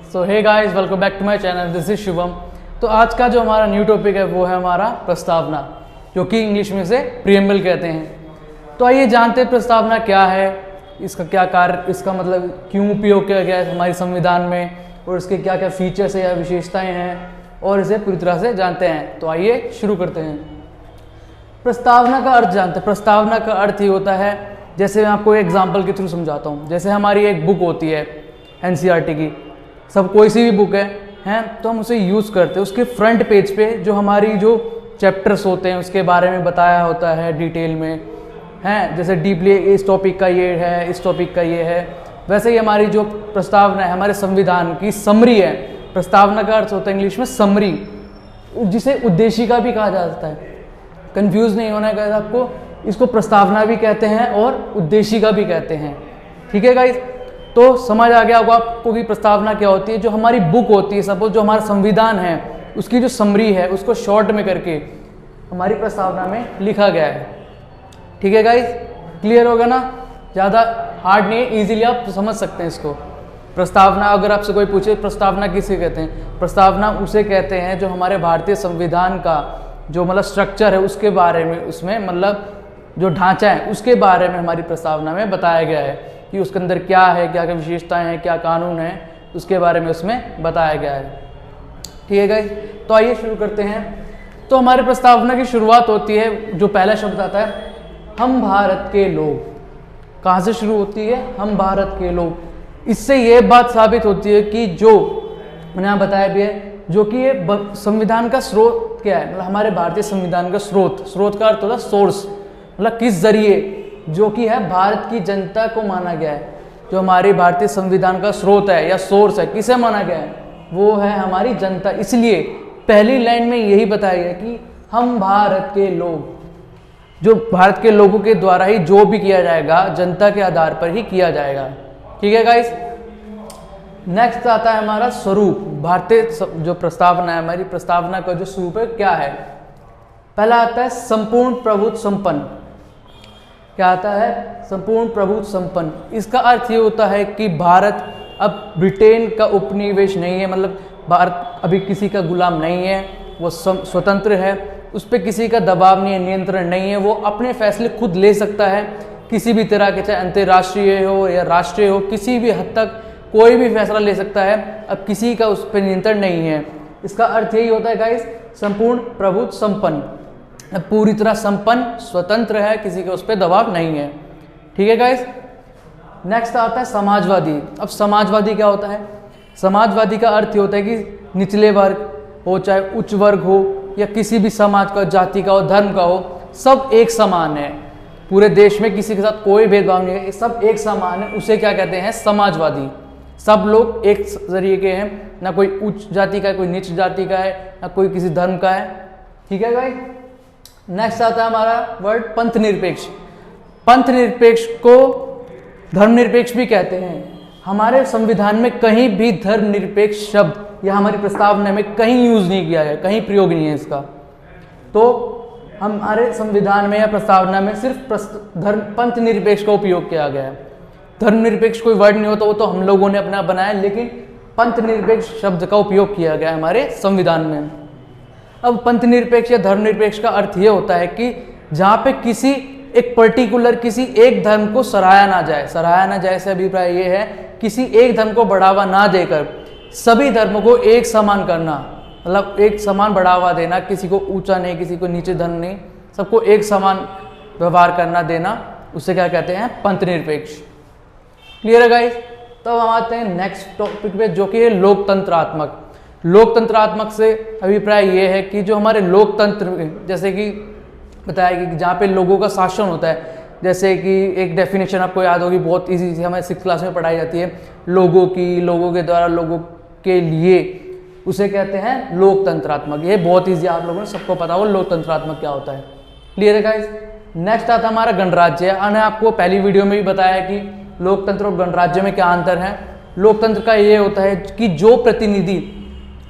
So hey guys, welcome back to my channel. This is Shubham. तो आज का जो हमारा न्यू टॉपिक है वो है हमारा प्रस्तावना, जो कि इंग्लिश में से प्रीएम्बल कहते हैं। तो आइए जानते हैं प्रस्तावना क्या है, इसका क्या कार्य, इसका मतलब क्यों उपयोग किया गया है हमारे संविधान में, और इसके क्या क्या फीचर्स या विशेषताएँ हैं, और इसे पूरी तरह से जानते हैं। तो आइए शुरू करते हैं। प्रस्तावना का अर्थ जानते हैं। प्रस्तावना का अर्थ ये होता है, जैसे मैं आपको एग्जाम्पल के थ्रू समझाता हूँ। जैसे हमारी एक बुक होती है एनसीईआरटी की, सब कोई सी भी बुक है तो हम उसे यूज़ करते हैं। उसके फ्रंट पेज पे जो हमारी जो चैप्टर्स होते हैं उसके बारे में बताया होता है डिटेल में, हैं जैसे डीपली इस टॉपिक का ये है, इस टॉपिक का ये है। वैसे ही हमारी जो प्रस्तावना है हमारे संविधान की समरी है। प्रस्तावना का अर्थ होता है इंग्लिश में समरी, जिसे उद्देशिका भी कहा जाता है। कंफ्यूज नहीं होना है आपको, इसको प्रस्तावना भी कहते हैं और उद्देशिका भी कहते हैं। ठीक है गाइस, तो समझ आ गया होगा आपको कि प्रस्तावना क्या होती है। जो हमारी बुक होती है, सपोज जो हमारा संविधान है उसकी जो समरी है उसको शॉर्ट में करके हमारी प्रस्तावना में लिखा गया है। ठीक है गाइस, क्लियर होगा ना? ज़्यादा हार्ड नहीं है, ईजिली आप समझ सकते हैं इसको। प्रस्तावना, अगर आपसे कोई पूछे प्रस्तावना किसे कहते हैं, प्रस्तावना उसे कहते हैं जो हमारे भारतीय संविधान का जो मतलब स्ट्रक्चर है उसके बारे में, उसमें मतलब जो ढांचा है उसके बारे में हमारी प्रस्तावना में बताया गया है कि उसके अंदर क्या है, क्या क्या विशेषताएं हैं, क्या कानून है, उसके बारे में उसमें बताया गया है। ठीक है गाइस, तो आइए शुरू करते हैं। तो हमारी प्रस्तावना की शुरुआत होती है, जो पहला शब्द आता है हम भारत के लोग। कहाँ से शुरू होती है? हम भारत के लोग। इससे ये बात साबित होती है कि जो मैंने यहाँ बताया भी है, जो कि ये संविधान का स्रोत क्या है, मतलब हमारे भारतीय संविधान का स्रोत का अर्थ होता है सोर्स, मतलब किस जरिए, जो कि है भारत की जनता को माना गया है। जो हमारे भारतीय संविधान का स्रोत है या सोर्स है, किसे माना गया है? वो है हमारी जनता। इसलिए पहली लाइन में यही बताया गया कि हम भारत के लोग, जो भारत के लोगों के द्वारा ही जो भी किया जाएगा जनता के आधार पर ही किया जाएगा। ठीक है गाइस, नेक्स्ट आता है हमारा स्वरूप। भारतीय जो प्रस्तावना है, हमारी प्रस्तावना का जो स्वरूप है क्या है? पहला आता है संपूर्ण प्रभुत्व संपन्न। क्या आता है? संपूर्ण प्रभुत्व संपन्न। इसका अर्थ ये होता है कि भारत अब ब्रिटेन का उपनिवेश नहीं है, मतलब भारत अभी किसी का गुलाम नहीं है, वो स्वतंत्र है, उस पर किसी का दबाव नहीं है, नियंत्रण नहीं है, वो अपने फैसले खुद ले सकता है किसी भी तरह के, चाहे अंतर्राष्ट्रीय हो या राष्ट्रीय हो, किसी भी हद तक कोई भी फैसला ले सकता है। अब किसी का उस पर नियंत्रण नहीं है। इसका अर्थ यही होता है गाइस, संपूर्ण प्रभुत्व संपन्न, पूरी तरह संपन्न, स्वतंत्र है, किसी का उस पर दबाव नहीं है। ठीक है गाइस, नेक्स्ट आता है समाजवादी। अब समाजवादी क्या होता है? समाजवादी का अर्थ ये होता है कि निचले वर्ग हो, चाहे उच्च वर्ग हो, या किसी भी समाज का, जाति का हो, धर्म का हो, सब एक समान है। पूरे देश में किसी के साथ कोई भेदभाव नहीं है, सब एक समान है। उसे क्या कहते हैं? समाजवादी। सब लोग एक जरिए के हैं, ना कोई उच्च जाति का है, कोई नीच जाति का है, ना कोई किसी धर्म का है। ठीक है गाइस, नेक्स्ट आता है हमारा वर्ड पंथ निरपेक्ष। पंथ निरपेक्ष को धर्मनिरपेक्ष भी कहते हैं। हमारे संविधान में कहीं भी धर्मनिरपेक्ष शब्द या हमारी प्रस्तावना में कहीं यूज नहीं किया गया, कहीं प्रयोग नहीं है इसका। तो हमारे संविधान में या प्रस्तावना में सिर्फ पंथ निरपेक्ष का उपयोग किया गया है। धर्मनिरपेक्ष कोई वर्ड नहीं होता, वो तो हम लोगों ने अपना बनाया, लेकिन पंथ निरपेक्ष शब्द का उपयोग किया गया है हमारे संविधान में। अब पंथ निरपेक्ष या धर्मनिरपेक्ष का अर्थ ये होता है कि जहाँ पे किसी एक पर्टिकुलर, किसी एक धर्म को सराहा ना जाए से अभिप्राय ये है किसी एक धर्म को बढ़ावा ना देकर सभी धर्मों को एक समान करना, मतलब एक समान बढ़ावा देना, किसी को ऊंचा नहीं, किसी को नीचे धर्म नहीं, सबको एक समान व्यवहार करना देना, उसे क्या कहते हैं? पंथ निरपेक्ष। क्लियर है गाइस? तो हम आते हैं नेक्स्ट टॉपिक पे, जो कि है लोकतंत्रात्मक। लोकतंत्रात्मक से अभिप्राय ये है कि जो हमारे लोकतंत्र, जैसे कि बताया कि जहाँ पे लोगों का शासन होता है, जैसे कि एक डेफिनेशन आपको याद होगी, बहुत इजी सी हमें 6th क्लास में पढ़ाई जाती है, लोगों की, लोगों के द्वारा, लोगों के लिए, उसे कहते हैं लोकतंत्रात्मक। ये बहुत ईजी, आप लोगों ने सबको पता हो लोकतंत्रात्मक क्या होता है। क्लियर है गाइस? नेक्स्ट आता है हमारा गणराज्य। मैंने आपको पहली वीडियो में भी बताया कि लोकतंत्र और गणराज्य में क्या अंतर है। लोकतंत्र का ये होता है कि जो प्रतिनिधि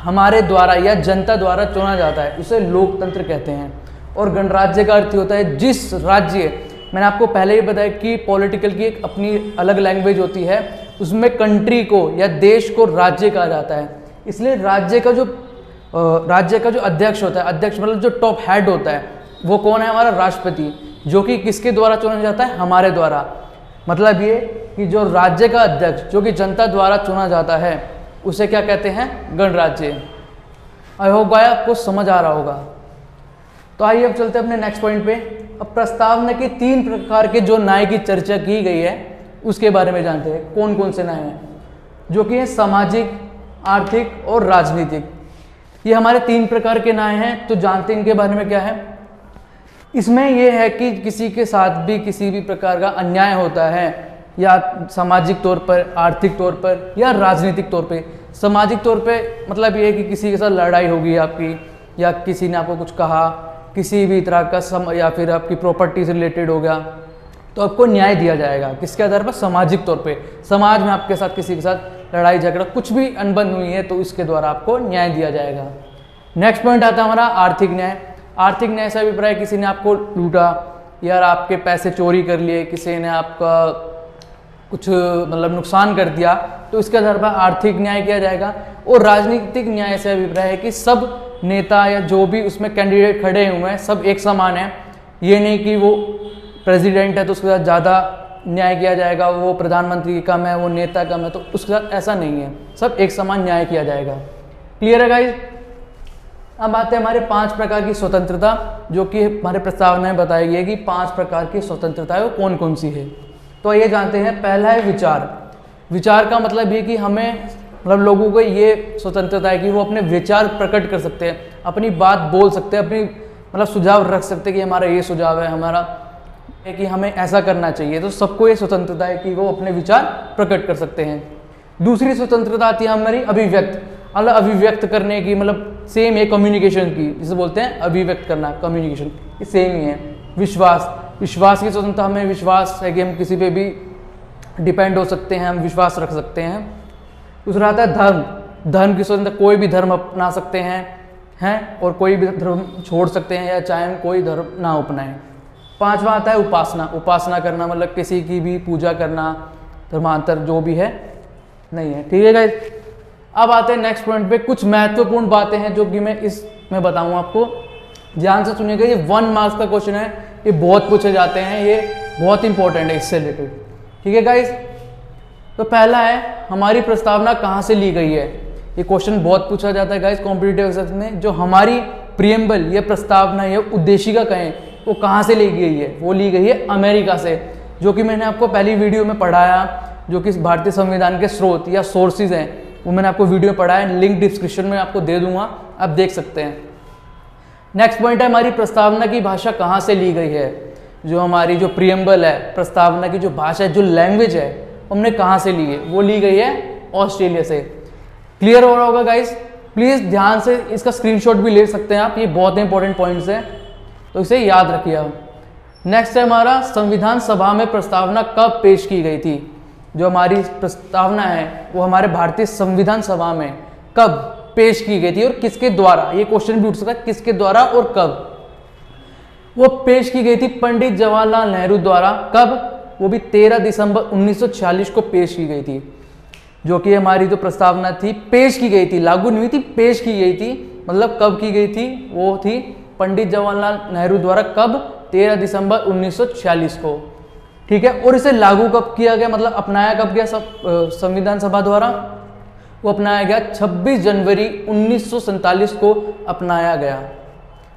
हमारे द्वारा या जनता द्वारा चुना जाता है उसे लोकतंत्र कहते हैं। और गणराज्य का अर्थ होता है जिस राज्य, मैंने आपको पहले ही बताया कि पॉलिटिकल की एक अपनी अलग लैंग्वेज होती है, उसमें कंट्री को या देश को राज्य कहा जाता है। इसलिए राज्य का जो अध्यक्ष होता है, अध्यक्ष मतलब जो टॉप हेड होता है, वो कौन है? हमारा राष्ट्रपति, जो कि किसके द्वारा चुना जाता है? हमारे द्वारा। मतलब ये कि जो राज्य का अध्यक्ष जो कि जनता द्वारा चुना जाता है उसे क्या कहते हैं? गणराज्य। आई होप भाई आपको समझ आ रहा होगा। तो आइए अब चलते हैं अपने नेक्स्ट पॉइंट पे। अब प्रस्तावना के 3 प्रकार के जो न्याय की चर्चा की गई है उसके बारे में जानते हैं। कौन कौन से न्याय हैं? जो कि है सामाजिक, आर्थिक और राजनीतिक। ये हमारे 3 प्रकार के न्याय हैं। तो जानते हैं इनके बारे में क्या है। इसमें यह है कि किसी के साथ भी किसी भी प्रकार का अन्याय होता है, या सामाजिक तौर पर, आर्थिक तौर पर या राजनीतिक तौर पे। सामाजिक तौर पे मतलब ये है कि किसी के साथ लड़ाई होगी आपकी, या किसी ने आपको कुछ कहा, किसी भी तरह का या फिर आपकी प्रॉपर्टी से रिलेटेड हो गया, तो आपको न्याय दिया जाएगा। किसके आधार पर? सामाजिक तौर पे। समाज में आपके साथ किसी के साथ लड़ाई झगड़ा कुछ भी अनबन हुई है तो इसके द्वारा आपको न्याय दिया जाएगा। नेक्स्ट पॉइंट आता है हमारा आर्थिक न्याय। आर्थिक न्याय से अभिप्राय किसी ने आपको लूटा, या आपके पैसे चोरी कर लिए, किसी ने आपका कुछ मतलब नुकसान कर दिया, तो इसके आधार पर आर्थिक न्याय किया जाएगा। और राजनीतिक न्याय से अभिप्राय है कि सब नेता या जो भी उसमें कैंडिडेट खड़े हुए हैं सब एक समान है। ये नहीं कि वो प्रेसिडेंट है तो उसके साथ ज़्यादा न्याय किया जाएगा, वो प्रधानमंत्री कम है, वो नेता कम है, तो उसके साथ ऐसा नहीं है, सब एक समान न्याय किया जाएगा। क्लियर है गाइज? अब आते हैं हमारे 5 प्रकार की स्वतंत्रता, जो कि हमारे प्रस्तावना में बताई गई है कि 5 प्रकार की स्वतंत्रता है वो कौन कौन सी है। तो ये जानते हैं। पहला है विचार। विचार का मतलब ये कि हमें मतलब लोगों को ये स्वतंत्रता है कि वो अपने विचार प्रकट कर सकते हैं, अपनी बात बोल सकते हैं, अपनी मतलब सुझाव रख सकते हैं कि हमारा ये सुझाव है, हमारा है कि हमें ऐसा करना चाहिए। तो सबको ये स्वतंत्रता है कि वो अपने विचार प्रकट कर सकते हैं। दूसरी स्वतंत्रता आती है हमारी अभिव्यक्त, मतलब अभिव्यक्त करने की, मतलब सेम है कम्युनिकेशन की, जिसे बोलते हैं अभिव्यक्त करना, कम्युनिकेशन, ये सेम ही है। विश्वास, विश्वास की स्वतंत्रता, हमें विश्वास है कि हम किसी पे भी डिपेंड हो सकते हैं, हम विश्वास रख सकते हैं। दूसरा आता है धर्म। धर्म की स्वतंत्रता, कोई भी धर्म अपना सकते हैं और कोई भी धर्म छोड़ सकते हैं, या चाहे हम कोई धर्म ना अपनाएं। 5वां आता है उपासना। उपासना करना मतलब किसी की भी पूजा करना, धर्मांतर जो भी है नहीं है। ठीक है गाइस? अब आते हैं नेक्स्ट पॉइंट पे। कुछ महत्वपूर्ण बातें हैं जो कि मैं इसमें बताऊंगा आपको, ध्यान से सुनिएगा। ये 1 मार्क्स का क्वेश्चन है, ये बहुत पूछे जाते हैं, ये बहुत इंपॉर्टेंट है इससे रिलेटेड। ठीक है गाइस? तो पहला है हमारी प्रस्तावना कहाँ से ली गई है। ये क्वेश्चन बहुत पूछा जाता है गाइस कॉम्पिटिटिव एग्जाम में। जो हमारी प्रियम्बल, ये प्रस्तावना, ये उद्देशिका कहें, वो कहाँ से ली गई है? वो ली गई है अमेरिका से, जो कि मैंने आपको पहली वीडियो में पढ़ाया, जो कि भारतीय संविधान के स्रोत या सोर्सेज हैं, वो मैंने आपको वीडियो में पढ़ाया, लिंक डिस्क्रिप्शन में आपको दे दूंगा, आप देख सकते हैं। नेक्स्ट पॉइंट है हमारी प्रस्तावना की भाषा कहाँ से ली गई है। जो हमारी जो प्रियम्बल है, प्रस्तावना की जो भाषा है, जो लैंग्वेज है, हमने कहाँ से ली है? वो ली गई है ऑस्ट्रेलिया से। क्लियर हो रहा होगा गाइस? प्लीज ध्यान से इसका स्क्रीनशॉट भी ले सकते हैं आप, ये बहुत इंपॉर्टेंट पॉइंट्स है, तो इसे याद रखिए आप। नेक्स्ट है हमारा संविधान सभा में प्रस्तावना कब पेश की गई थी। जो हमारी प्रस्तावना है वो हमारे भारतीय संविधान सभा में कब पेश की गई थी और किसके द्वारा? ये क्वेश्चन भी उठ सकता है, किसके द्वारा और कब वो पेश की गई थी? पंडित जवाहरलाल नेहरू द्वारा। कब? वो भी 13 दिसंबर 1946 को पेश की गई थी। जो कि हमारी जो प्रस्तावना थी पेश की गई थी, लागू नहीं हुई थी, पेश की गई थी। मतलब कब की गई थी? वो थी पंडित जवाहरलाल नेहरू द्वारा। कब? 13 दिसंबर 1946 को। ठीक है? और इसे लागू कब किया गया, मतलब अपनाया कब गया संविधान सभा द्वारा? वो अपनाया गया 26 जनवरी 1947 को अपनाया गया।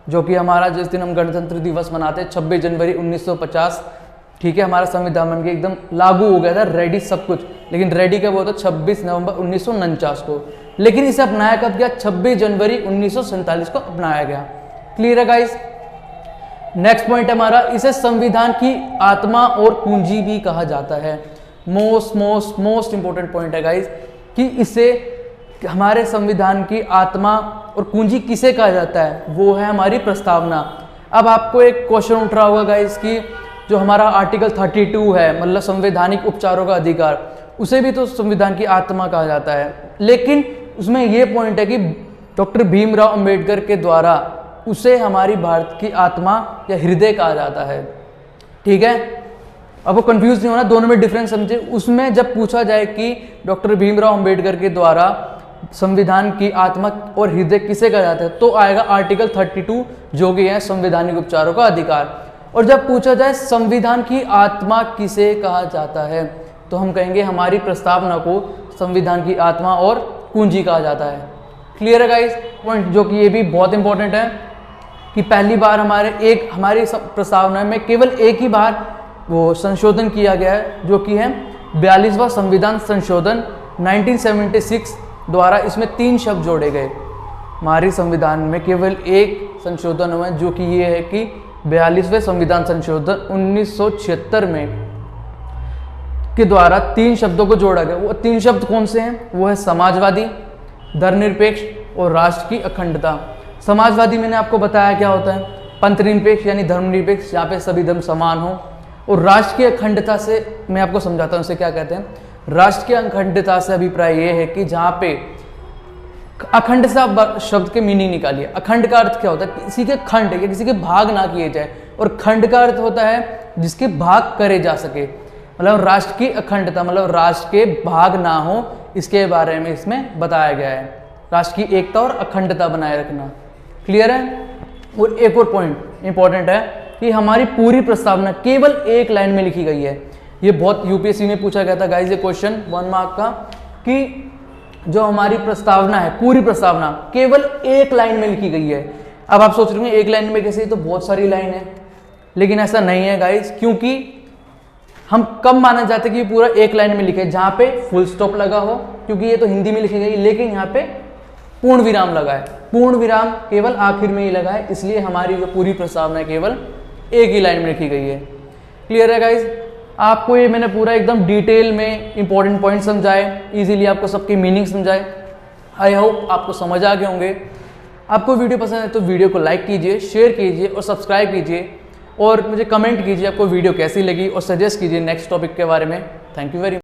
जो कि हमारा जिस दिन हम गणतंत्र दिवस मनाते हैं 26 जनवरी 1950, ठीक है, हमारा संविधान बन के एकदम लागू हो गया था, रेडी सब कुछ। लेकिन रेडी कब हुआ था? 26 नवंबर 1949 को। लेकिन इसे अपनाया कब गया? 26 जनवरी 1947 को अपनाया गया। क्लियर है गाइस? नेक्स्ट पॉइंट हमारा, इसे संविधान की आत्मा और कुंजी भी कहा जाता है। मोस्ट इंपॉर्टेंट पॉइंट है गाइस कि इसे हमारे संविधान की आत्मा और कुंजी किसे कहा जाता है? वो है हमारी प्रस्तावना। अब आपको एक क्वेश्चन उठ रहा होगा गाइस कि जो हमारा आर्टिकल 32 है, मतलब संवैधानिक उपचारों का अधिकार, उसे भी तो संविधान की आत्मा कहा जाता है। लेकिन उसमें यह पॉइंट है कि डॉक्टर भीमराव अंबेडकर के द्वारा उसे हमारी भारत की आत्मा या हृदय कहा जाता है। ठीक है? अब वो कंफ्यूज नहीं होना, दोनों में डिफरेंस समझे। उसमें जब पूछा जाए कि डॉक्टर भीमराव अंबेडकर के द्वारा संविधान की आत्मा और हृदय किसे कहा जाता है, तो आएगा आर्टिकल 32 जो कि है संवैधानिक उपचारों का अधिकार। और जब पूछा जाए संविधान की आत्मा किसे कहा जाता है, तो हम कहेंगे हमारी प्रस्तावना को संविधान की आत्मा और कुंजी कहा जाता है। क्लियर है गाइस पॉइंट, जो कि ये भी बहुत इंपॉर्टेंट है कि पहली बार हमारी प्रस्तावना में केवल एक ही बार वो संशोधन किया गया है, जो कि है 42वां संविधान संशोधन 1976 द्वारा। इसमें 3 शब्द जोड़े गए। हमारे संविधान में केवल एक संशोधन हुआ है, जो कि ये है कि 42वें संविधान संशोधन 1976 में के द्वारा 3 शब्दों को जोड़ा गया। वो 3 शब्द कौन से हैं? वो है समाजवादी, धर्मनिरपेक्ष और राष्ट्र की अखंडता। समाजवादी मैंने आपको बताया क्या होता है, पंथनिरपेक्ष यानी धर्मनिरपेक्ष, यहाँ पे सभी धर्म समान हो। और राष्ट्र की अखंडता से मैं आपको समझाता हूँ इसे क्या कहते हैं। राष्ट्र की अखंडता से अभिप्राय ये है कि जहाँ पे अखंड से आप शब्द के मीनिंग निकालिए। अखंड का अर्थ क्या होता है? किसी के खंड या किसी के भाग ना किए जाए, और खंड का अर्थ होता है जिसके भाग करे जा सके। मतलब राष्ट्र की अखंडता मतलब राष्ट्र के भाग ना हो, इसके बारे में इसमें बताया गया है। राष्ट्र की एकता और अखंडता बनाए रखना। क्लियर है? और एक और पॉइंट इंपॉर्टेंट है कि हमारी पूरी प्रस्तावना केवल एक लाइन में लिखी गई है। ये बहुत यूपीएससी में पूछा गया था गाइस, ये क्वेश्चन 1 मार्क का, कि जो हमारी प्रस्तावना है पूरी प्रस्तावना केवल एक लाइन में लिखी गई है। अब आप सोच रहे होंगे एक लाइन में कैसे, तो बहुत सारी लाइन है, लेकिन ऐसा नहीं है गाइस, क्योंकि हम कब माना जाता है कि पूरा एक लाइन में लिखे, जहां पे फुल स्टॉप लगा हो, क्योंकि ये तो हिंदी में लिखी गई, लेकिन यहाँ पे पूर्ण विराम लगा है। पूर्ण विराम केवल आखिर में ही लगा है, इसलिए हमारी जो पूरी प्रस्तावना है केवल एक ही लाइन में लिखी गई है। क्लियर है गाइज? आपको ये मैंने पूरा एकदम डिटेल में इंपॉर्टेंट पॉइंट समझाए, इजीली आपको सबकी मीनिंग समझाए। आई होप आपको समझ आ गए होंगे। आपको वीडियो पसंद है तो वीडियो को लाइक कीजिए, शेयर कीजिए और सब्सक्राइब कीजिए, और मुझे कमेंट कीजिए आपको वीडियो कैसी लगी, और सजेस्ट कीजिए नेक्स्ट टॉपिक के बारे में। Thank you very much.